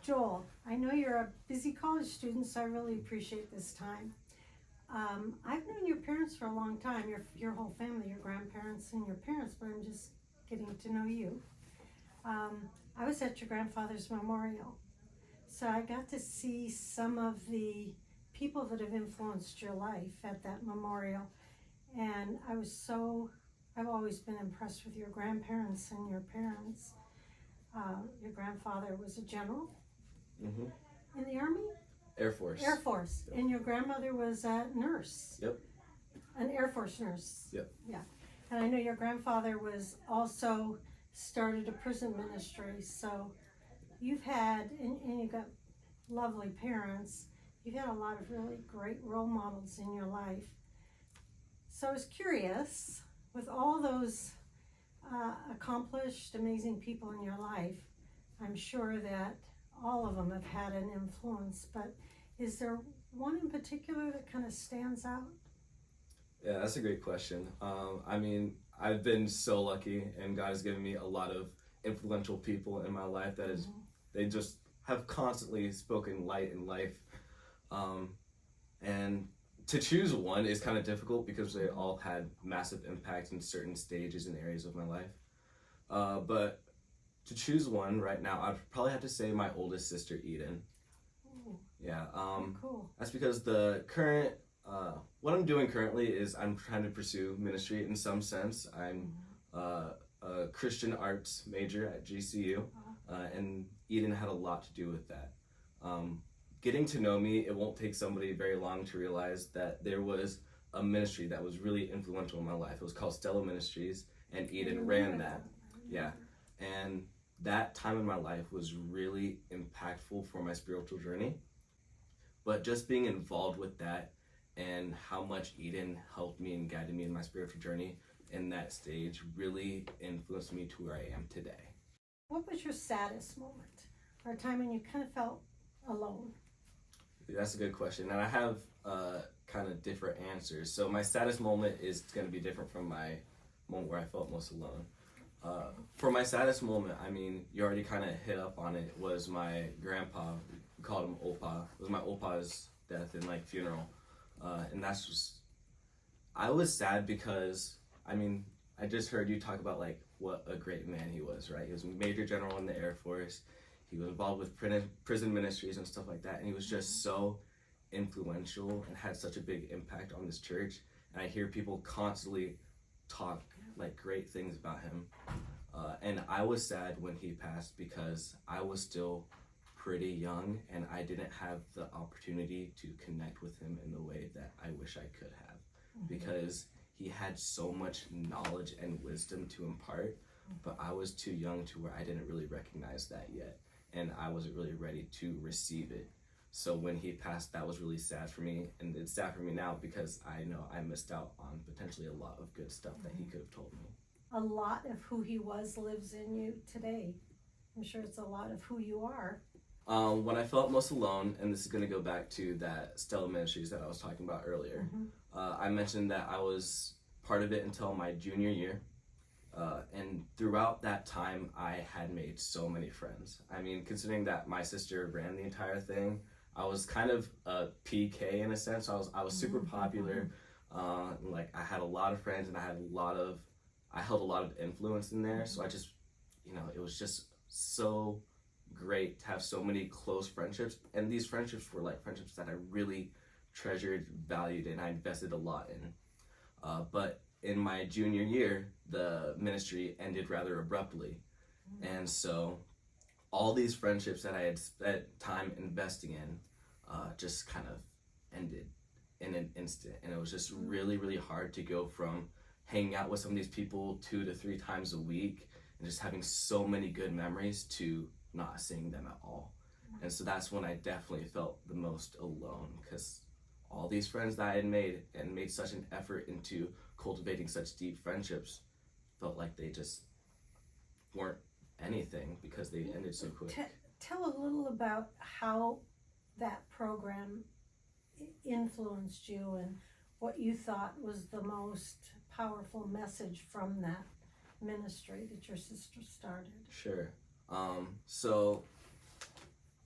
Joel, I know you're a busy college student, so I really appreciate this time. I've known your parents for a long time, your whole family, your grandparents and your parents, but I'm just getting to know you. I was at your grandfather's memorial, so I got to see some of the people that have influenced your life at that memorial, and I've always been impressed with your grandparents and your parents. Your grandfather was a general in the Army? Air Force. Air Force. Yep. And your grandmother was a nurse? Yep. An Air Force nurse? Yep. Yeah. And I know your grandfather was also started a prison ministry, so you've had, and you've got lovely parents, you've had a lot of really great role models in your life. So I was curious, with all those accomplished, amazing people in your life, I'm sure that all of them have had an influence, but is there one in particular that kind of stands out? Yeah, that's a great question. I mean, I've been so lucky, and God has given me a lot of influential people in my life that is, they just have constantly spoken light in life. And to choose one is kind of difficult because they all had massive impact in certain stages and areas of my life. But to choose one right now, I'd probably have to say my oldest sister, Eden. Ooh, Yeah. cool. That's because the current, what I'm doing currently is I'm trying to pursue ministry in some sense. I'm a Christian arts major at GCU, and Eden had a lot to do with that. Getting to know me, it won't take somebody very long to realize that there was a ministry that was really influential in my life. It was called Stella Ministries, and Eden ran that. Yeah. And that time in my life was really impactful for my spiritual journey. But just being involved with that and how much Eden helped me and guided me in my spiritual journey in that stage really influenced me to where I am today. What was your saddest moment, or a time when you kind of felt alone? That's a good question, and I have kind of different answers. So my saddest moment is going to be different from my moment where I felt most alone. For my saddest moment, I mean, you already kind of hit up on it, was my grandpa. We called him Opa. It was my Opa's death and funeral. And that's just, I was sad because, I mean, I just heard you talk about what a great man he was, right? He was a major general in the Air Force. He was involved with prison ministries and stuff like that. And he was just so influential and had such a big impact on this church. And I hear people constantly talk great things about him. And I was sad when he passed because I was still pretty young and I didn't have the opportunity to connect with him in the way that I wish I could have, because he had so much knowledge and wisdom to impart, but I was too young to where I didn't really recognize that yet, and I wasn't really ready to receive it. So when he passed, that was really sad for me, and it's sad for me now because I know I missed out on potentially a lot of good stuff that he could have told me. A lot of who he was lives in you today. I'm sure it's a lot of who you are. When I felt most alone, and this is going to go back to that Stella Ministries that I was talking about earlier, I mentioned that I was part of it until my junior year. And throughout that time, I had made so many friends. I mean, considering that my sister ran the entire thing, I was kind of a PK in a sense. I was super popular. I had a lot of friends, and I held a lot of influence in there. So I just, it was just so great to have so many close friendships. And these friendships were friendships that I really treasured, valued, and I invested a lot in. But in my junior year, the ministry ended rather abruptly. And so all these friendships that I had spent time investing in just kind of ended in an instant. And it was just really, really hard to go from hanging out with some of these people 2 to 3 times a week and just having so many good memories to not seeing them at all. And so that's when I definitely felt the most alone, because all these friends that I had made and made such an effort into cultivating such deep friendships felt like they just weren't anything because they ended so quick. Tell a little about how that program influenced you and what you thought was the most powerful message from that ministry that your sister started. Sure. So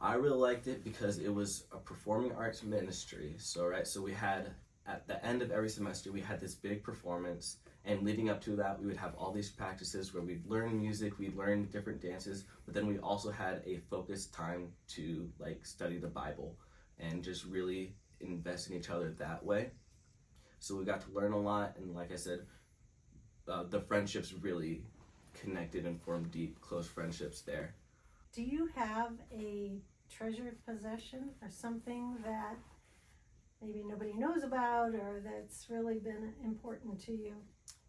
I really liked it because it was a performing arts ministry. So we had, at the end of every semester, we had this big performance, and leading up to that, we would have all these practices where we'd learn music, we'd learn different dances, but then we also had a focused time to like study the Bible and just really invest in each other that way. So we got to learn a lot, and like I said, the friendships really connected and formed deep, close friendships there. Do you have a treasured possession or something that maybe nobody knows about or that's really been important to you?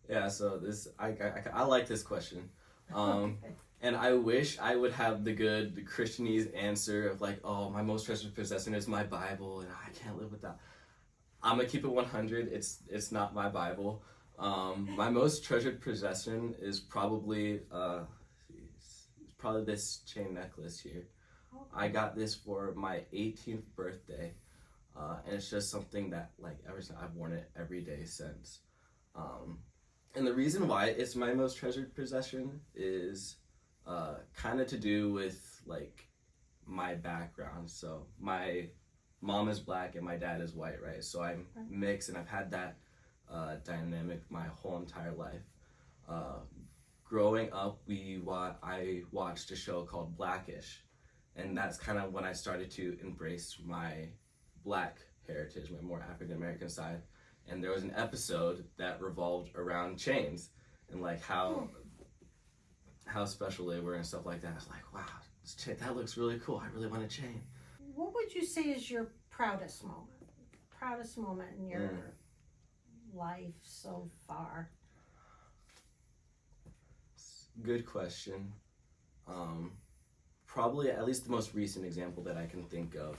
Yeah, so I like this question. Okay. And I wish I would have the Christianese answer of like, oh, my most treasured possession is my Bible, and I can't live without. I'm gonna keep it 100. It's not my Bible. My most treasured possession is probably this chain necklace here. Okay. I got this for my 18th birthday, and it's just something that like ever since I've worn it every day since. And the reason why it's my most treasured possession is kind of to do with like my background. So my mom is black and my dad is white, right? So I'm mixed, and I've had that dynamic my whole entire life. Growing up, I watched a show called Blackish, and that's kind of when I started to embrace my black heritage, my more African American side. And there was an episode that revolved around chains and like how special they were and stuff like that. I was like, wow, that looks really cool. I really want a chain. What would you say is your proudest moment? Proudest moment in your life so far? Good question. Probably at least the most recent example that I can think of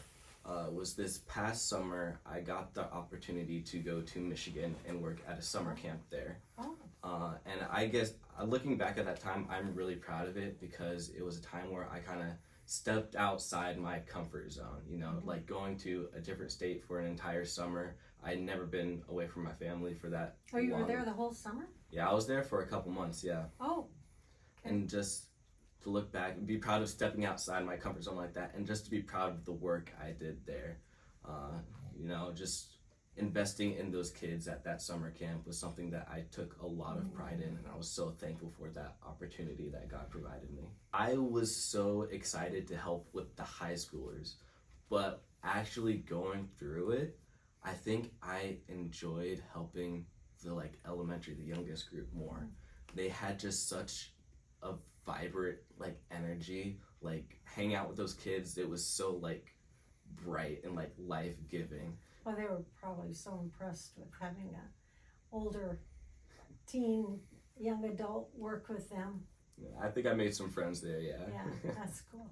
was this past summer. I got the opportunity to go to Michigan and work at a summer camp there. Oh. And I guess looking back at that time, I'm really proud of it because it was a time where I kind of stepped outside my comfort zone, you know, like going to a different state for an entire summer. I'd never been away from my family for that Oh, you long. were there the whole summer? Yeah, I was there for a couple months, yeah. Oh. Okay. And just to look back and be proud of stepping outside my comfort zone like that, and just to be proud of the work I did there. You know, just investing in those kids at that summer camp was something that I took a lot of pride in, and I was so thankful for that opportunity that God provided me. I was so excited to help with the high schoolers, but actually going through it, I think I enjoyed helping the like elementary, the youngest group more. They had just such a vibrant like energy, like hang out with those kids. It was so like bright and like life-giving. Well, they were probably so impressed with having an older teen, young adult work with them. Yeah, I think I made some friends there, yeah. Yeah, that's cool.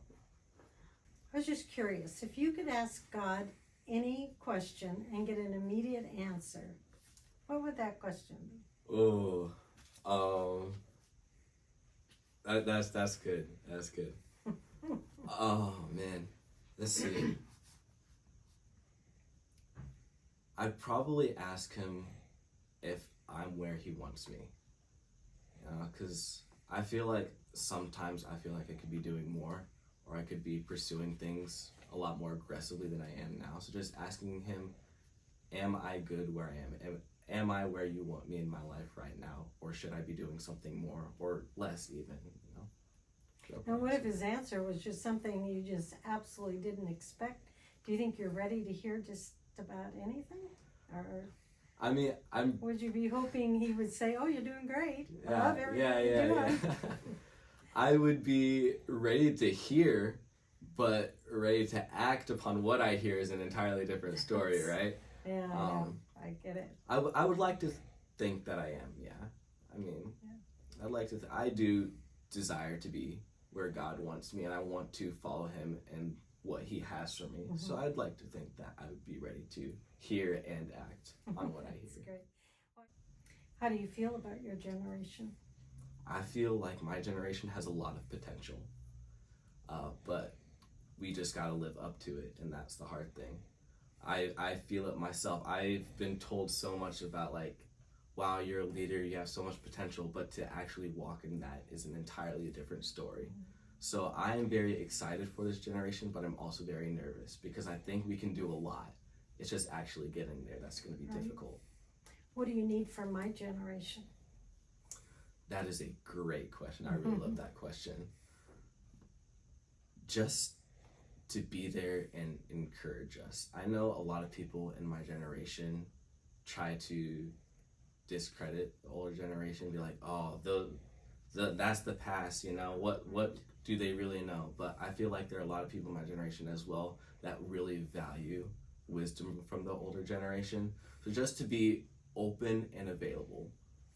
I was just curious, if you could ask God any question and get an immediate answer, what would that question be? Oh, that's good. That's good. Oh man, let's see. I'd probably ask him if I'm where he wants me. Because I feel like sometimes I feel like I could be doing more, or I could be pursuing things a lot more aggressively than I am now. So just asking him, am I good where I am? Am I where you want me in my life right now? Or should I be doing something more or less even, you know? And what if his answer was just something you just absolutely didn't expect? Do you think you're ready to hear just about anything? Or I mean, would you be hoping he would say, oh, you're doing great. I Yeah, love everything you're doing. I would be ready to hear, but ready to act upon what I hear is an entirely different story, right? Yeah, I get it. I would like to think that I am, yeah. I mean, I'd like to, I do desire to be where God wants me, and I want to follow him and what he has for me. So I'd like to think that I would be ready to hear and act on what I hear. That's great. How do you feel about your generation? I feel like my generation has a lot of potential, but we just gotta live up to it, and that's the hard thing. I feel it myself. I've been told so much about like, wow, you're a leader, you have so much potential, but to actually walk in that is an entirely different story. So I am very excited for this generation, but I'm also very nervous because I think we can do a lot. It's just actually getting there that's going to be difficult. What do you need from my generation? That is a great question. I really love that question. Just to be there and encourage us. I know a lot of people in my generation try to discredit the older generation, be like, oh, that's the past, you know, what do they really know? But I feel like there are a lot of people in my generation as well that really value wisdom from the older generation. So just to be open and available,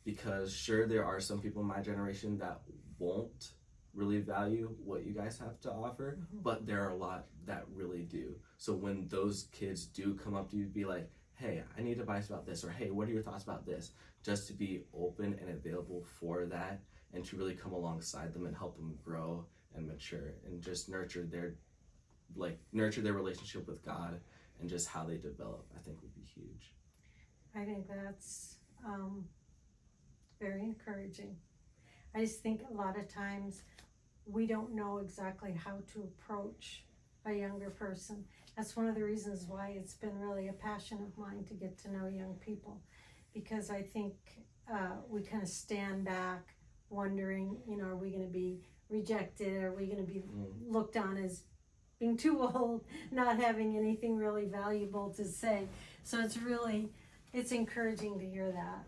because sure, there are some people in my generation that won't really value what you guys have to offer, but there are a lot that really do. So when those kids do come up to you, be like, hey, I need advice about this, or hey, what are your thoughts about this? Just to be open and available for that, and to really come alongside them and help them grow and mature, and just nurture their relationship with God, and just how they develop, I think would be huge. I think that's very encouraging. I just think a lot of times we don't know exactly how to approach a younger person. That's one of the reasons why it's been really a passion of mine to get to know young people, because I think we kind of stand back wondering, you know, are we going to be rejected? Are we going to be looked on as being too old, not having anything really valuable to say? So it's encouraging to hear that.